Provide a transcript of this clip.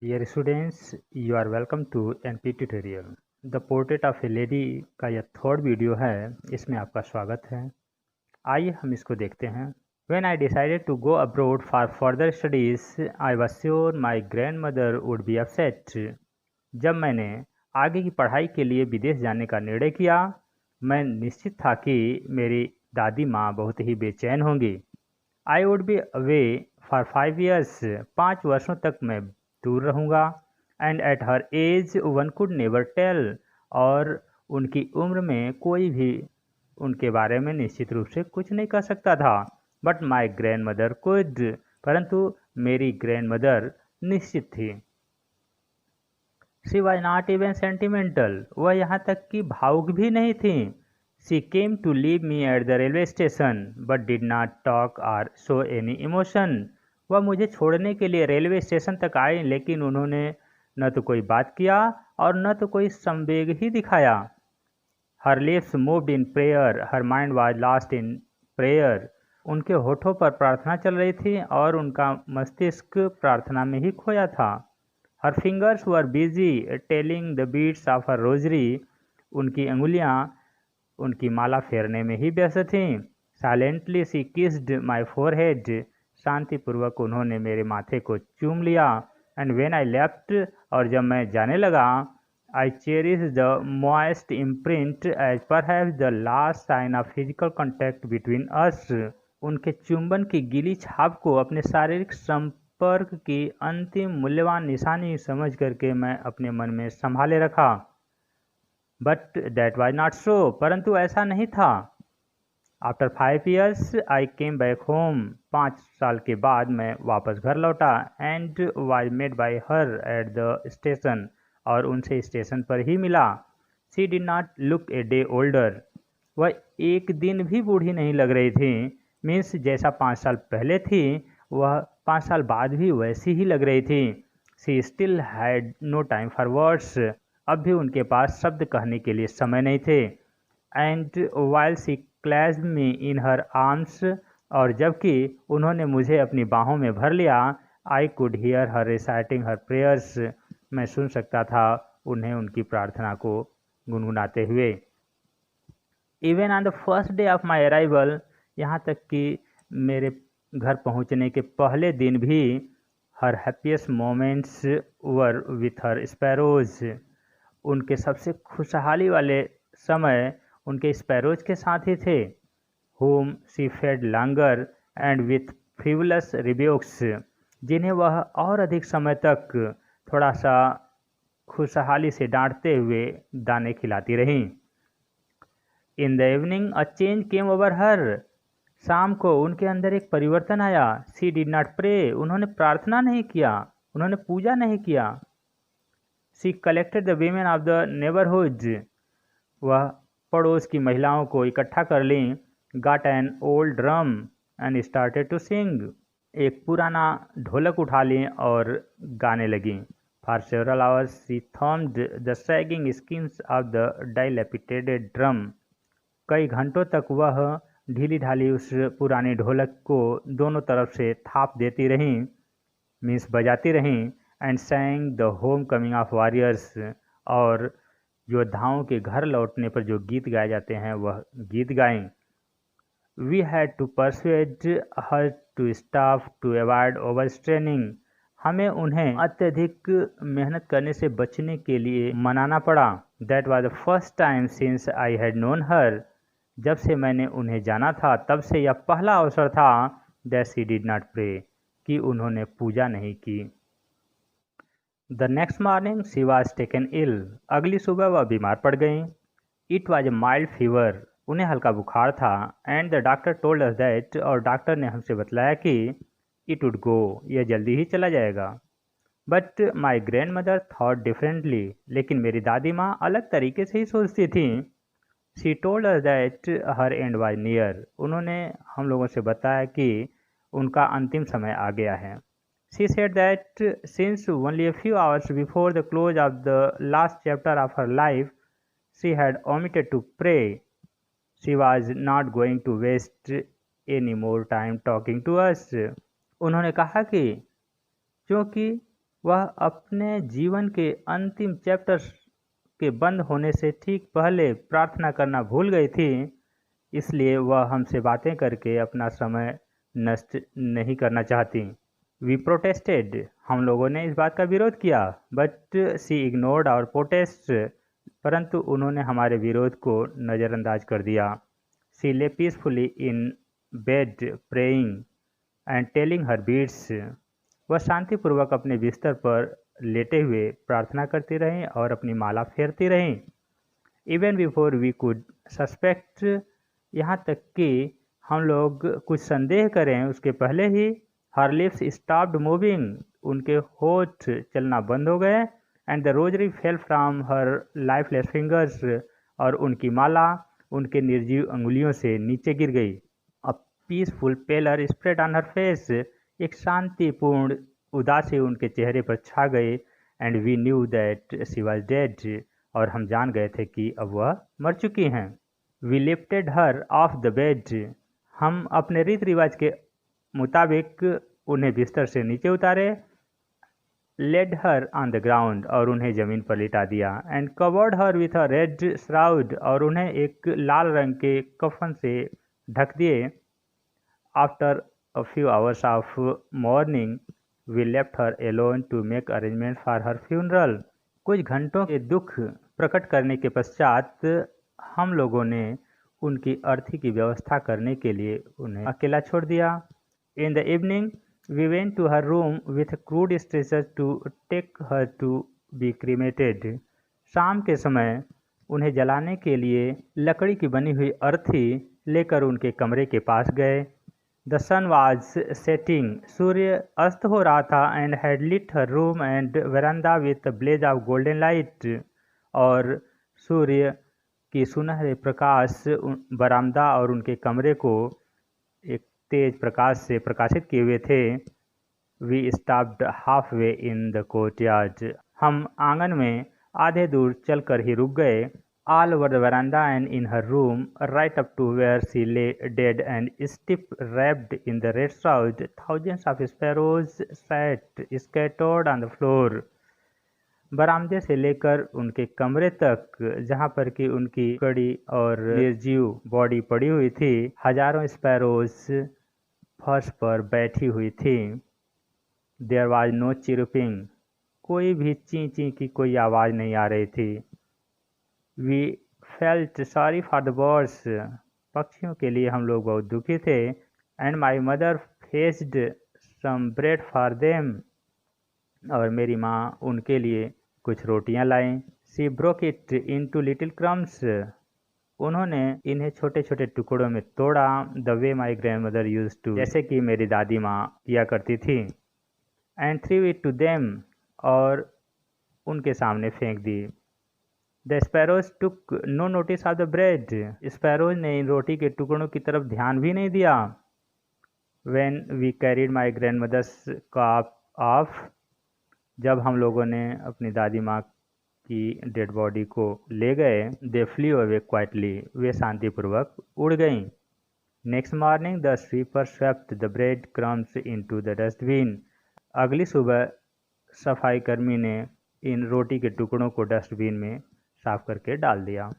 Dear students, you are welcome to NP tutorial. The Portrait of a Lady का यह third video है, इसमें आपका स्वागत है। आइए हम इसको देखते हैं। When I decided to go abroad for further studies, I was sure my grandmother would be upset. जब मैंने आगे की पढ़ाई के लिए विदेश जाने का निर्णय किया, मैं निश्चित था कि मेरी दादी माँ बहुत ही बेचैन होंगी। I would be away for 5 years. 5 वर्षों तक मैं दूर रहूँगा। And at her age one could never tell. और उनकी उम्र में कोई भी उनके बारे में निश्चित रूप से कुछ नहीं कह सकता था। But my grandmother could. परंतु मेरी ग्रैंड मदर निश्चित थी। She was not even sentimental. वह यहाँ तक कि भावुक भी नहीं थी। She came to leave me at the railway station but did not talk or show any emotion. वह मुझे छोड़ने के लिए रेलवे स्टेशन तक आई, लेकिन उन्होंने न तो कोई बात किया और न तो कोई संवेग ही दिखाया। हर lips moved in prayer, her mind was lost in prayer. उनके होठों पर प्रार्थना चल रही थी और उनका मस्तिष्क प्रार्थना में ही खोया था। Her fingers were busy telling the beads of her rosary. उनकी अंगुलियां उनकी माला फेरने में ही व्यस्त थीं। Silently she kissed my forehead. शांतिपूर्वक उन्होंने मेरे माथे को चूम लिया। एंड व्हेन आई लेफ्ट, और जब मैं जाने लगा, I cherish the moist imprint as perhaps the last sign of physical contact between us. उनके चुंबन की गीली छाप को अपने शारीरिक संपर्क की अंतिम मूल्यवान निशानी समझ करके मैं अपने मन में संभाले रखा। But that was not so. परंतु ऐसा नहीं था। After 5 years I came back home. 5 साल के बाद मैं वापस घर लौटा। And was met by her at the station. और उनसे स्टेशन पर ही मिला। She did not look a day older. वह एक दिन भी बूढ़ी नहीं लग रही थी। मीन्स जैसा 5 साल पहले थी, वह 5 साल बाद भी वैसी ही लग रही थी। She still had no time for words. अब भी उनके पास शब्द कहने के लिए समय नहीं थे। And while she clasped me in her arms. और जबकि उन्होंने मुझे अपनी बाहों में भर लिया, I could hear her reciting her prayers. मैं सुन सकता था उन्हें उनकी प्रार्थना को गुनगुनाते हुए। Even on the first day of my arrival, यहाँ तक कि मेरे घर पहुँचने के पहले दिन भी, her happiest moments were with her sparrows. उनके सबसे खुशहाली वाले समय उनके स्पैरोज के साथ ही थे। whom she fed longer and with frivolous rebukes। जिन्हें वह और अधिक समय तक थोड़ा सा खुशहाली से डांटते हुए दाने खिलाती रहीं। In the evening a change came over her. शाम को उनके अंदर एक परिवर्तन आया। She did not pray. उन्होंने प्रार्थना नहीं किया, उन्होंने पूजा नहीं किया। She collected the women of the neighbourhood. वह पड़ोस की महिलाओं को इकट्ठा कर लीं। Got an old drum and started to sing. एक पुराना ढोलक उठा ली और गाने लगी। For several hours she thumped the sagging skins of the dilapidated drum. कई घंटों तक वह ढीली ढाली उस पुरानी ढोलक को दोनों तरफ से थाप देती रहीं, मीन्स बजाती रहीं। And sang the home coming of warriors. और योद्धाओं के घर लौटने पर जो गीत गाए जाते हैं, वह गीत गाएं। We had to persuade her to stop to avoid overstraining. हमें उन्हें अत्यधिक मेहनत करने से बचने के लिए मनाना पड़ा। That was the first time since I had known हर। जब से मैंने उन्हें जाना था, तब से यह पहला अवसर था that she did not pray, कि उन्होंने पूजा नहीं की। The next morning she was taken ill. अगली सुबह वह बीमार पड़ गईं। It was a mild fever. उन्हें हल्का बुखार था। And the doctor told us that. और डॉक्टर ने हमसे बतलाया कि इट वुड गो, यह जल्दी ही चला जाएगा। But my grand mother thought differently. लेकिन मेरी दादी माँ अलग तरीके से ही सोचती थी। She told us that her and was near. उन्होंने हम लोगों से बताया कि उनका अंतिम समय आ गया है। She said that since only a few hours before the close of the last chapter of her life, she had omitted to pray, she was not going to waste any more time talking to us. उन्होंने कहा कि क्योंकि वह अपने जीवन के अंतिम chapters के बंद होने से ठीक पहले प्रार्थना करना भूल गई थी, इसलिए वह हमसे बातें करके अपना समय नष्ट नहीं करना चाहती। वी प्रोटेस्टेड, हम लोगों ने इस बात का विरोध किया, but she ignored our protest, परंतु उन्होंने हमारे विरोध को नज़रअंदाज कर दिया। She lay peacefully in bed praying and telling her beads, वह शांतिपूर्वक अपने बिस्तर पर लेटे हुए प्रार्थना करती रहीं और अपनी माला फेरती रहीं। Even before we could suspect, यहाँ तक कि हम लोग कुछ संदेह करें उसके पहले ही हर लिप्स स्टॉप्ड मूविंग, उनके होठ चलना बंद हो गए, and the rosary fell from her lifeless fingers, और उनकी माला उनके निर्जीव अंगुलियों से नीचे गिर गई। A peaceful pallor spread on her face, एक शांतिपूर्ण उदासी उनके चेहरे पर छा गई, and we knew that she was dead, और हम जान गए थे कि अब वह मर चुकी हैं। We lifted her off the bed, हम अपने रीति रिवाज के मुताबिक उन्हें बिस्तर से नीचे उतारे, laid her on the ground, और उन्हें ज़मीन पर लिटा दिया, and covered her with a red shroud, और उन्हें एक लाल रंग के कफन से ढक दिए। After a few hours of mourning we left her alone to make arrangement for her funeral, कुछ घंटों के दुख प्रकट करने के पश्चात हम लोगों ने उनकी अर्थी की व्यवस्था करने के लिए उन्हें अकेला छोड़ दिया। In the evening we went to her room with crude stretcher to take her to be cremated, शाम के समय उन्हें जलाने के लिए लकड़ी की बनी हुई अर्थी लेकर उनके कमरे के पास गए। द सन वाज सेटिंग, सूर्य अस्त हो रहा था, and had lit her room and verandah with blaze of golden light, और सूर्य की सुनहरे प्रकाश बरामदा और उनके कमरे को एक तेज प्रकाश से प्रकाशित किए हुए थे। We stopped halfway in the courtyard, हम आंगन में आधे दूर चलकर ही रुक गए। All over the verandah and in her room right up to where she lay dead and stiff wrapped in the red shroud, thousands of sparrows sat scattered on the floor, बरामदे से लेकर उनके कमरे तक जहाँ पर कि उनकी कड़ी और निर्जीव बॉडी पड़ी हुई थी, हजारों स्पैरोज फर्श पर बैठी हुई थी। देयर वाज नो चिरुपिंग, कोई भी ची ची की कोई आवाज़ नहीं आ रही थी। We felt sorry for the birds, पक्षियों के लिए हम लोग बहुत दुखी थे। And my mother fetched some bread for them, और मेरी माँ उनके लिए कुछ रोटियां लाईं। She broke it into little crumbs, उन्होंने इन्हें छोटे छोटे टुकड़ों में तोड़ा। The way my grandmother used to, जैसे कि मेरी दादी माँ किया करती थी। And threw it to them, और उनके सामने फेंक दी। The sparrows took no notice of the bread, sparrows ने इन रोटी के टुकड़ों की तरफ ध्यान भी नहीं दिया। When we carried my grandmother's corpse off, जब हम लोगों ने अपनी दादी माँ की डेड बॉडी को ले गए, दे फ्ली अवे क्वाइटली, वे शांतिपूर्वक उड़ गईं। Next morning the sweeper swept the bread crumbs into the dustbin, अगली सुबह सफाई कर्मी ने इन रोटी के टुकड़ों को डस्टबिन में साफ करके डाल दिया।